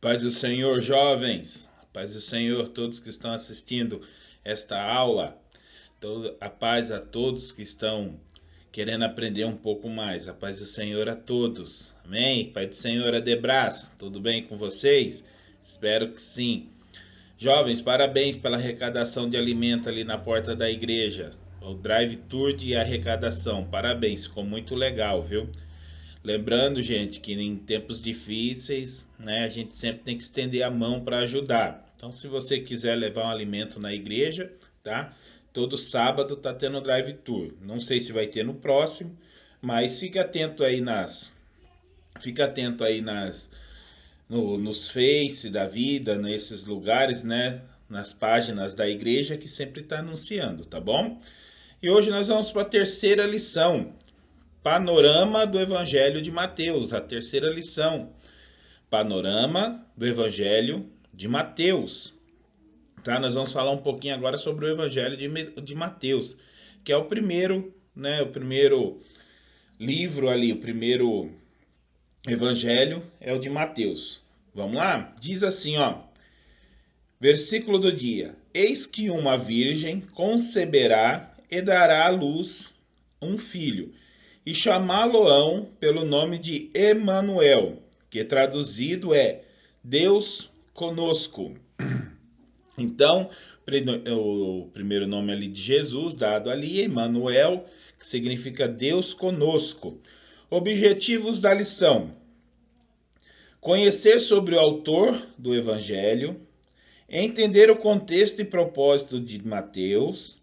Paz do Senhor, jovens. Paz do Senhor, todos que estão assistindo esta aula. A paz a todos que estão querendo aprender um pouco mais. A paz do Senhor a todos. Amém? Paz do Senhor, Adebras. Tudo bem com vocês? Espero que sim. Jovens, parabéns pela arrecadação de alimento ali na porta da igreja. O Drive Tour de arrecadação. Parabéns, ficou muito legal, viu? Lembrando, gente, que em tempos difíceis, né, a gente sempre tem que estender a mão para ajudar. Então, se você quiser levar um alimento na igreja, tá? Todo sábado tá tendo Drive Tour. Não sei se vai ter no próximo, mas fica atento aí nos Face da vida, nesses lugares, né, nas páginas da igreja que sempre está anunciando, tá bom? E hoje nós vamos para a terceira lição. Panorama do Evangelho de Mateus, a terceira lição. Panorama do Evangelho de Mateus. Tá? Nós vamos falar um pouquinho agora sobre o Evangelho de Mateus, que é o primeiro, né, o primeiro livro ali, o primeiro Evangelho é o de Mateus. Vamos lá? Diz assim, ó. Versículo do dia. Eis que uma virgem conceberá e dará à luz um filho, e chamá-lo-ão pelo nome de Emanuel, que traduzido é Deus conosco. Então, o primeiro nome ali de Jesus, dado ali, Emanuel, que significa Deus conosco. Objetivos da lição: conhecer sobre o autor do Evangelho, entender o contexto e propósito de Mateus,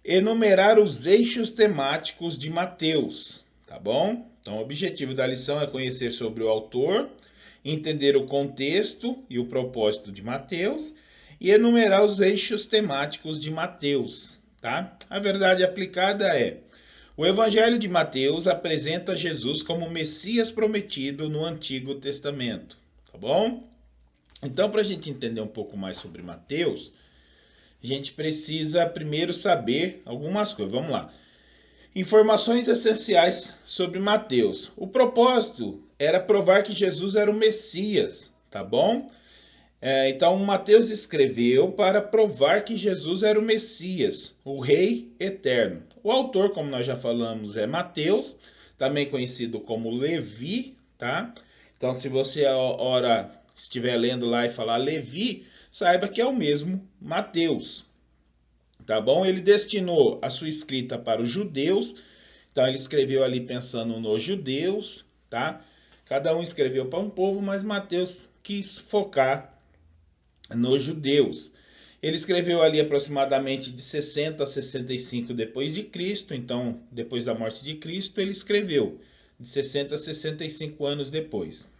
enumerar os eixos temáticos de Mateus, tá bom? Então, o objetivo da lição é conhecer sobre o autor, entender o contexto e o propósito de Mateus e enumerar os eixos temáticos de Mateus, tá? A verdade aplicada é: o Evangelho de Mateus apresenta Jesus como o Messias prometido no Antigo Testamento, tá bom? Então, para a gente entender um pouco mais sobre Mateus, a gente precisa primeiro saber algumas coisas. Vamos lá. Informações essenciais sobre Mateus. O propósito era provar que Jesus era o Messias, tá bom? Então, Mateus escreveu para provar que Jesus era o Messias, o Rei Eterno. O autor, como nós já falamos, é Mateus, também conhecido como Levi, tá? Então, se você ora estiver lendo lá e falar Levi, saiba que é o mesmo Mateus, tá bom? Ele destinou a sua escrita para os judeus, então ele escreveu ali pensando nos judeus, tá? Cada um escreveu para um povo, mas Mateus quis focar nos judeus. Ele escreveu ali aproximadamente de 60 a 65 depois de Cristo, então depois da morte de Cristo ele escreveu de 60 a 65 anos depois.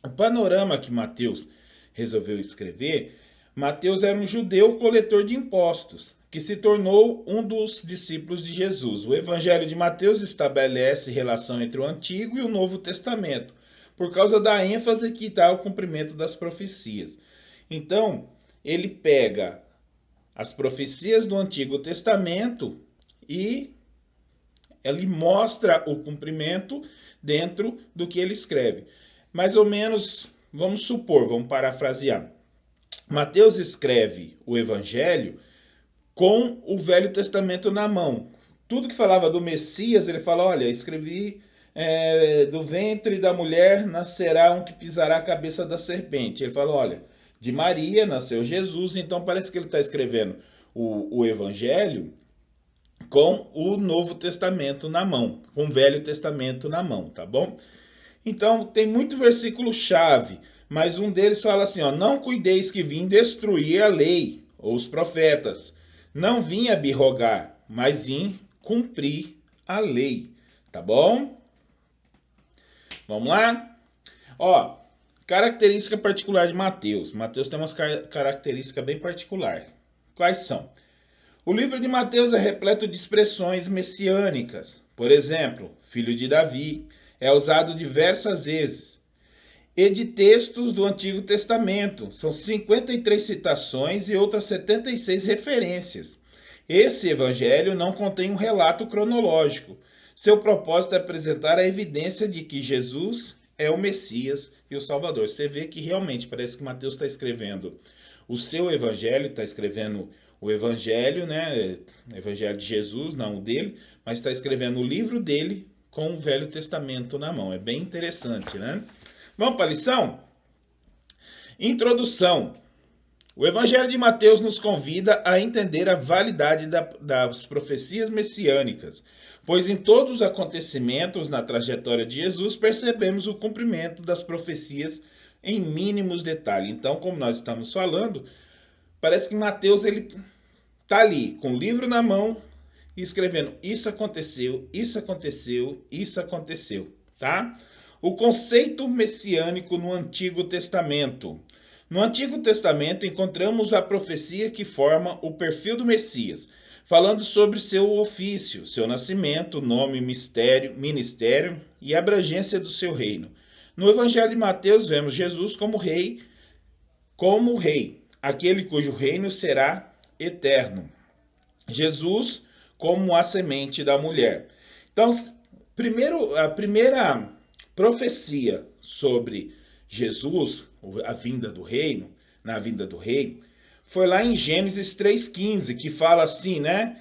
O panorama que Mateus resolveu escrever: Mateus era um judeu coletor de impostos, que se tornou um dos discípulos de Jesus. O Evangelho de Mateus estabelece relação entre o Antigo e o Novo Testamento, por causa da ênfase que dá ao cumprimento das profecias. Então, ele pega as profecias do Antigo Testamento e ele mostra o cumprimento dentro do que ele escreve. Mais ou menos, vamos supor, vamos parafrasear. Mateus escreve o Evangelho com o Velho Testamento na mão. Tudo que falava do Messias, ele fala: olha, escrevi do ventre da mulher nascerá um que pisará a cabeça da serpente. Ele fala: olha, de Maria nasceu Jesus. Então parece que ele está escrevendo o Evangelho com o Novo Testamento na mão, com o Velho Testamento na mão, tá bom? Então tem muito versículo chave, mas um deles fala assim, ó: não cuideis que vim destruir a lei ou os profetas. Não vim abrogar, mas vim cumprir a lei. Tá bom? Vamos lá? Ó, característica particular de Mateus. Mateus tem umas características bem particulares. Quais são? O livro de Mateus é repleto de expressões messiânicas. Por exemplo, filho de Davi é usado diversas vezes. E de textos do Antigo Testamento. São 53 citações e outras 76 referências. Esse evangelho não contém um relato cronológico. Seu propósito é apresentar a evidência de que Jesus é o Messias e o Salvador. Você vê que realmente parece que Mateus está escrevendo o seu evangelho, está escrevendo o evangelho, né? Evangelho de Jesus, não o dele, mas está escrevendo o livro dele com o Velho Testamento na mão. É bem interessante, né? Vamos para a lição? Introdução. O Evangelho de Mateus nos convida a entender a validade das profecias messiânicas, pois em todos os acontecimentos na trajetória de Jesus percebemos o cumprimento das profecias em mínimos detalhes. Então, como nós estamos falando, parece que Mateus ele está ali com o livro na mão e escrevendo: isso aconteceu, isso aconteceu, isso aconteceu, tá? O conceito messiânico no Antigo Testamento. No Antigo Testamento encontramos a profecia que forma o perfil do Messias, falando sobre seu ofício, seu nascimento, nome, ministério e abrangência do seu reino. No Evangelho de Mateus vemos Jesus como rei, aquele cujo reino será eterno. Jesus como a semente da mulher. Então, a primeira profecia sobre Jesus, a vinda do reino, na vinda do rei, foi lá em Gênesis 3,15, que fala assim, né?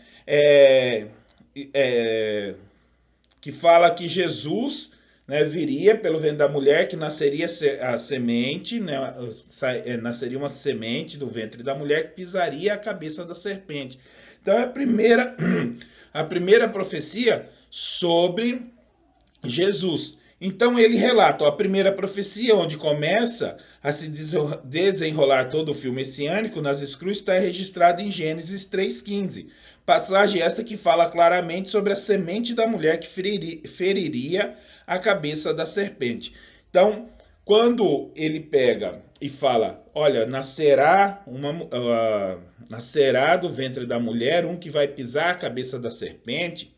Que fala que Jesus, né, viria pelo ventre da mulher, que nasceria a semente, né, nasceria uma semente do ventre da mulher que pisaria a cabeça da serpente. Então é a primeira profecia sobre Jesus. Então ele relata a primeira profecia, onde começa a se desenrolar todo o filme messiânico nas escrituras, está registrado em Gênesis 3,15. Passagem esta que fala claramente sobre a semente da mulher que feriria a cabeça da serpente. Então, quando ele pega e fala, olha, nascerá do ventre da mulher um que vai pisar a cabeça da serpente,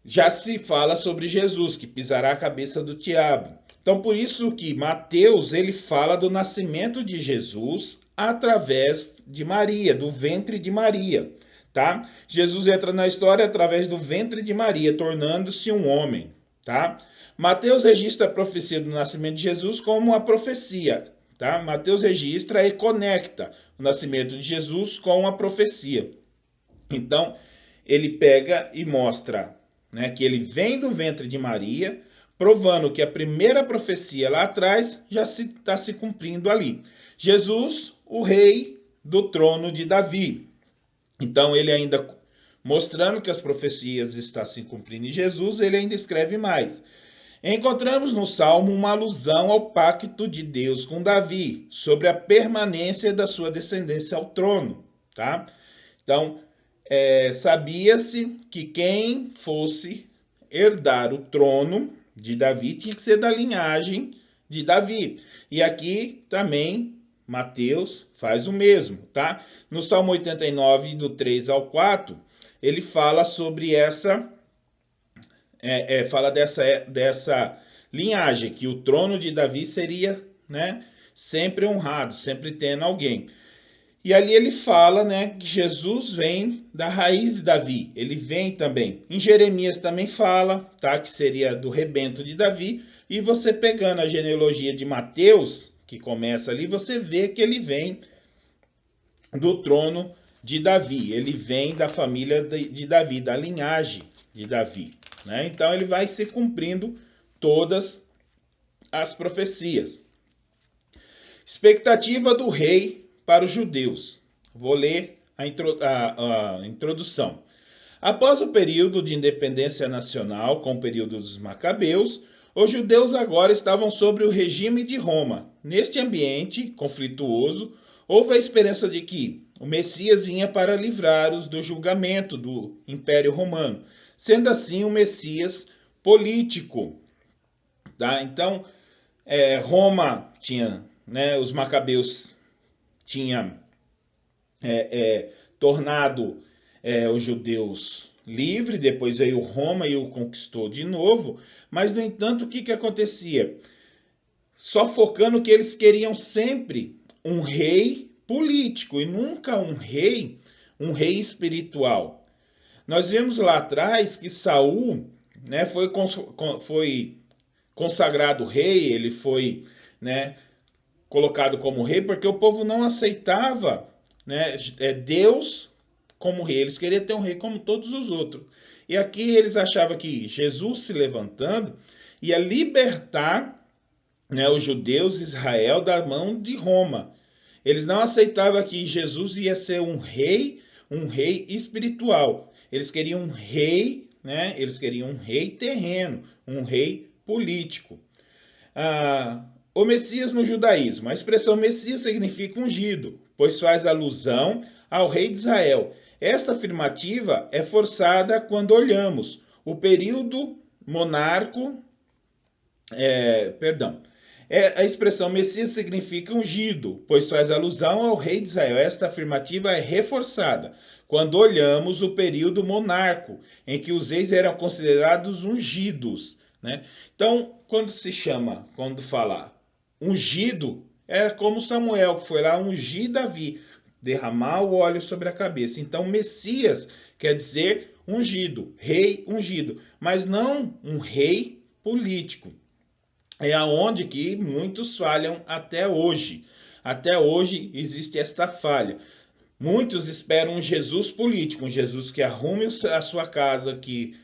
já se fala sobre Jesus, que pisará a cabeça do diabo. Então, por isso que Mateus ele fala do nascimento de Jesus através de Maria, do ventre de Maria, tá? Jesus entra na história através do ventre de Maria, tornando-se um homem, tá? Mateus registra a profecia do nascimento de Jesus como uma profecia, tá? Mateus registra e conecta o nascimento de Jesus com a profecia. Então, ele pega e mostra, né, que ele vem do ventre de Maria, provando que a primeira profecia lá atrás já está se cumprindo ali. Jesus, o rei do trono de Davi. Então ele ainda, mostrando que as profecias estão se cumprindo em Jesus, ele ainda escreve mais. Encontramos no Salmo uma alusão ao pacto de Deus com Davi, sobre a permanência da sua descendência ao trono, tá? Então, sabia-se que quem fosse herdar o trono de Davi tinha que ser da linhagem de Davi. E aqui também Mateus faz o mesmo, tá? No Salmo 89, do 3 ao 4, ele fala sobre fala dessa linhagem, que o trono de Davi seria, né, sempre honrado, sempre tendo alguém. E ali ele fala, né, que Jesus vem da raiz de Davi. Ele vem também. Em Jeremias também fala, tá, que seria do rebento de Davi. E você pegando a genealogia de Mateus, que começa ali, você vê que ele vem do trono de Davi. Ele vem da família de Davi, da linhagem de Davi, né? Então ele vai se cumprindo todas as profecias. Expectativa do rei para os judeus. Vou ler a introdução. Após o período de independência nacional, com o período dos Macabeus, os judeus agora estavam sob o regime de Roma. Neste ambiente conflituoso, houve a esperança de que o Messias vinha para livrar-os do julgamento do Império Romano, sendo assim o Messias político. Tá? Então, Roma tinha, né, os Macabeus tinha tornado os judeus livres, depois veio Roma e o conquistou de novo, mas, no entanto, o que acontecia? Só focando que eles queriam sempre um rei político e nunca um rei espiritual. Nós vimos lá atrás que Saul, né, foi consagrado rei, ele foi, né, colocado como rei porque o povo não aceitava, né, Deus como rei. Eles queriam ter um rei como todos os outros. E aqui eles achavam que Jesus se levantando ia libertar, né, os judeus, Israel, da mão de Roma. Eles não aceitavam que Jesus ia ser um rei espiritual. Eles queriam um rei, né? Eles queriam um rei terreno, um rei político. O Messias no judaísmo. A expressão Messias significa ungido, pois faz alusão ao rei de Israel. Esta afirmativa é forçada quando olhamos o período monarco. A expressão Messias significa ungido, pois faz alusão ao rei de Israel. Esta afirmativa é reforçada quando olhamos o período monarco, em que os reis eram considerados ungidos, né? Então, quando fala ungido, é como Samuel, que foi lá ungir Davi, derramar o óleo sobre a cabeça. Então, Messias quer dizer ungido, rei ungido, mas não um rei político. É aonde que muitos falham até hoje. Até hoje existe esta falha. Muitos esperam um Jesus político, um Jesus que arrume a sua casa, que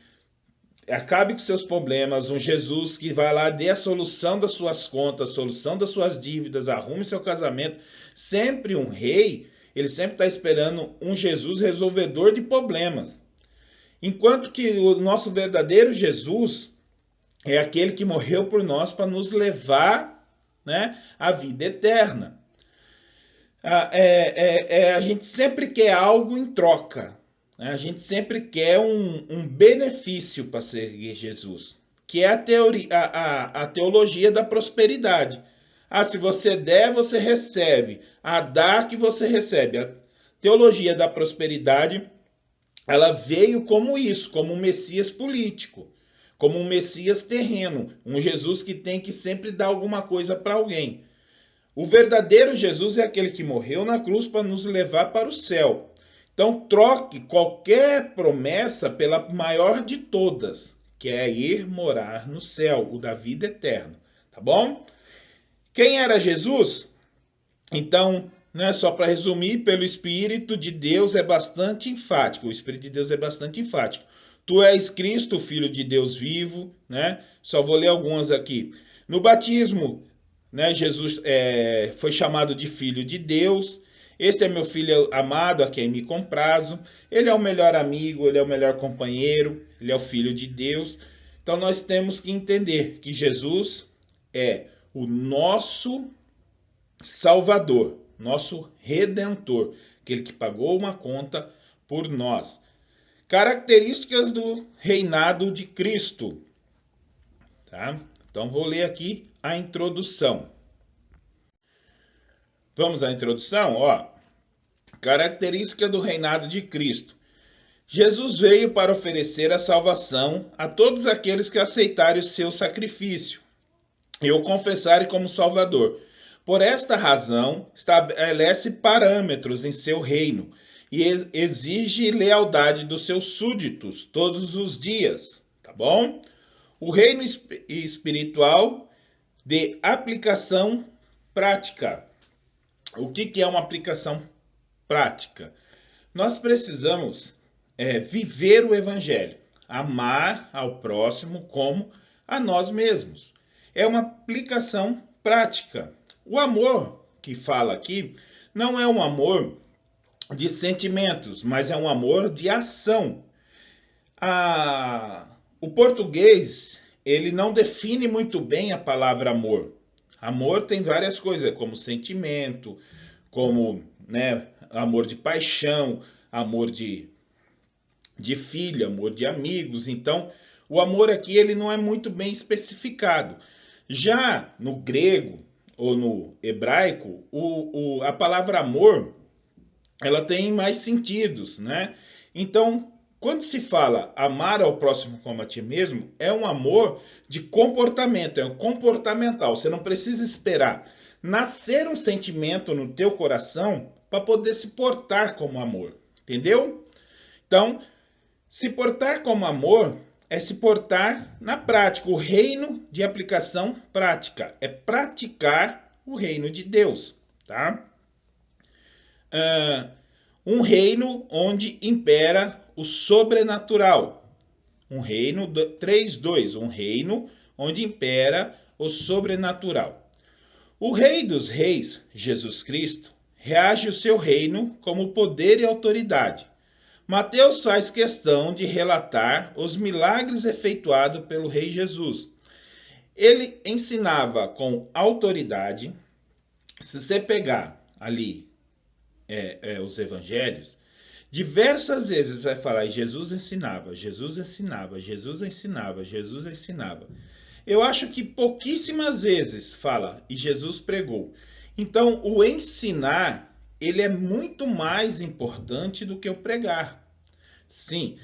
acabe com seus problemas, um Jesus que vai lá, dê a solução das suas contas, solução das suas dívidas, arrume seu casamento. Sempre um rei, ele sempre está esperando um Jesus resolvedor de problemas. Enquanto que o nosso verdadeiro Jesus é aquele que morreu por nós para nos levar, né, à vida eterna. A gente sempre quer algo em troca. Né? A gente sempre quer um benefício para seguir Jesus, que é a teologia da prosperidade. Se você der, você recebe. Dá que você recebe. A teologia da prosperidade, ela veio como isso, como um Messias político, como um Messias terreno, um Jesus que tem que sempre dar alguma coisa para alguém. O verdadeiro Jesus é aquele que morreu na cruz para nos levar para o céu. Então troque qualquer promessa pela maior de todas, que é ir morar no céu, o da vida eterna, tá bom? Quem era Jesus? Então, né, só para resumir, pelo Espírito de Deus é bastante enfático, o Espírito de Deus é bastante enfático. Tu és Cristo, Filho de Deus vivo, né? Só vou ler algumas aqui. No batismo, né, Jesus foi chamado de Filho de Deus. Este é meu filho amado, a quem me comprazo. Ele é o melhor amigo, ele é o melhor companheiro, ele é o Filho de Deus. Então nós temos que entender que Jesus é o nosso Salvador, nosso Redentor, aquele que pagou uma conta por nós. Características do reinado de Cristo. Tá? Então vou ler aqui a introdução. Vamos à introdução? Característica do reinado de Cristo. Jesus veio para oferecer a salvação a todos aqueles que aceitarem o seu sacrifício e o confessarem como Salvador. Por esta razão, estabelece parâmetros em seu reino e exige lealdade dos seus súditos todos os dias, tá bom? O reino espiritual de aplicação prática. O que é uma aplicação prática? Nós precisamos viver o evangelho, amar ao próximo como a nós mesmos. É uma aplicação prática. O amor que fala aqui não é um amor de sentimentos, mas é um amor de ação. O português, ele não define muito bem a palavra amor. Amor tem várias coisas, como sentimento, como, né, amor de paixão, amor de filho, amor de amigos. Então, o amor aqui ele não é muito bem especificado. Já no grego ou no hebraico, a palavra amor, ela tem mais sentidos, né? Então, quando se fala amar ao próximo como a ti mesmo, é um amor de comportamento, é um comportamental. Você não precisa esperar nascer um sentimento no teu coração para poder se portar como amor, entendeu? Então, se portar como amor é se portar na prática, o reino de aplicação prática, é praticar o reino de Deus, tá? Um reino onde impera o sobrenatural. Um reino, 3:2, um reino onde impera o sobrenatural. O Rei dos Reis, Jesus Cristo, reage o seu reino como poder e autoridade. Mateus faz questão de relatar os milagres efetuados pelo Rei Jesus. Ele ensinava com autoridade. Se você pegar ali os evangelhos, diversas vezes vai falar Jesus ensinava, Jesus ensinava, Jesus ensinava, Jesus ensinava. Eu acho que pouquíssimas vezes fala e Jesus pregou. Então, o ensinar, ele é muito mais importante do que o pregar. Sim,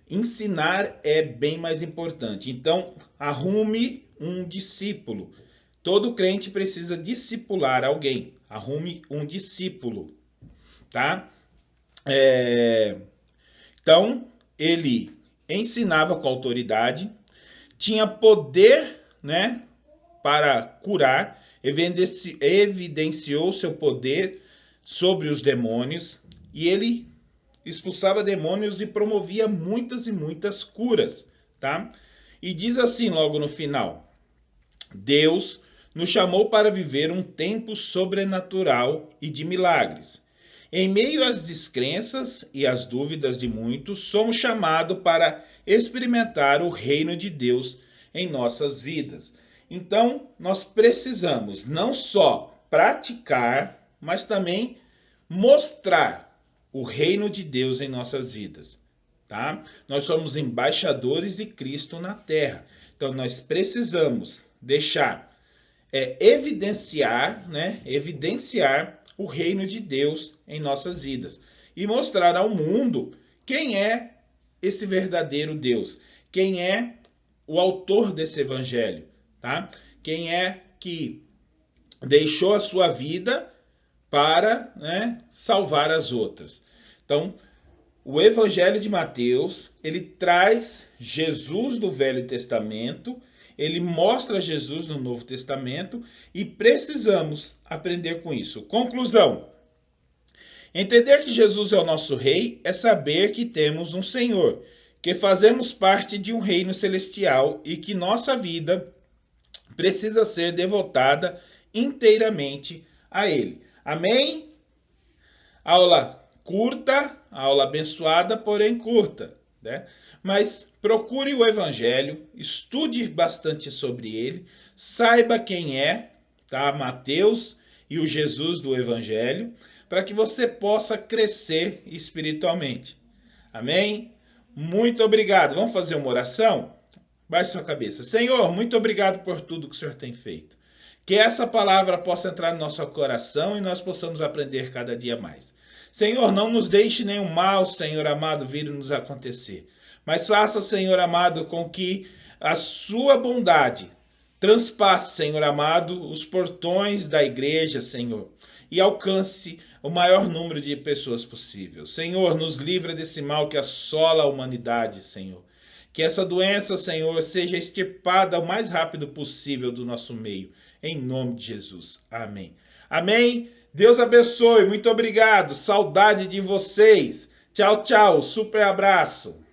ensinar é bem mais importante. Então, arrume um discípulo. Todo crente precisa discipular alguém. Arrume um discípulo, tá? Então, ele ensinava com autoridade, tinha poder, né, para curar, evidenciou seu poder sobre os demônios e ele expulsava demônios e promovia muitas e muitas curas, tá? E diz assim logo no final: Deus nos chamou para viver um tempo sobrenatural e de milagres. Em meio às descrenças e às dúvidas de muitos, somos chamados para experimentar o reino de Deus em nossas vidas. Então, nós precisamos não só praticar, mas também mostrar o reino de Deus em nossas vidas, tá? Nós somos embaixadores de Cristo na terra. Então, nós precisamos deixar evidenciar o reino de Deus em nossas vidas e mostrar ao mundo quem é esse verdadeiro Deus, quem é o autor desse evangelho, tá? Quem é que deixou a sua vida para, né, salvar as outras. Então, o evangelho de Mateus, ele traz Jesus do Velho Testamento, ele mostra Jesus no Novo Testamento e precisamos aprender com isso. Conclusão: entender que Jesus é o nosso rei é saber que temos um Senhor, que fazemos parte de um reino celestial e que nossa vida precisa ser devotada inteiramente a ele. Amém? Aula curta, aula abençoada, porém curta, né? Mas procure o evangelho, estude bastante sobre ele, saiba quem é, tá? Mateus e o Jesus do evangelho, para que você possa crescer espiritualmente. Amém? Muito obrigado. Vamos fazer uma oração? Baixe sua cabeça. Senhor, muito obrigado por tudo que o Senhor tem feito. Que essa palavra possa entrar no nosso coração e nós possamos aprender cada dia mais. Senhor, não nos deixe nenhum mal, Senhor amado, vir nos acontecer. Mas faça, Senhor amado, com que a sua bondade transpasse, Senhor amado, os portões da igreja, Senhor, e alcance o maior número de pessoas possível. Senhor, nos livra desse mal que assola a humanidade, Senhor. Que essa doença, Senhor, seja extirpada o mais rápido possível do nosso meio. Em nome de Jesus. Amém. Amém. Deus abençoe. Muito obrigado. Saudade de vocês. Tchau, tchau. Super abraço.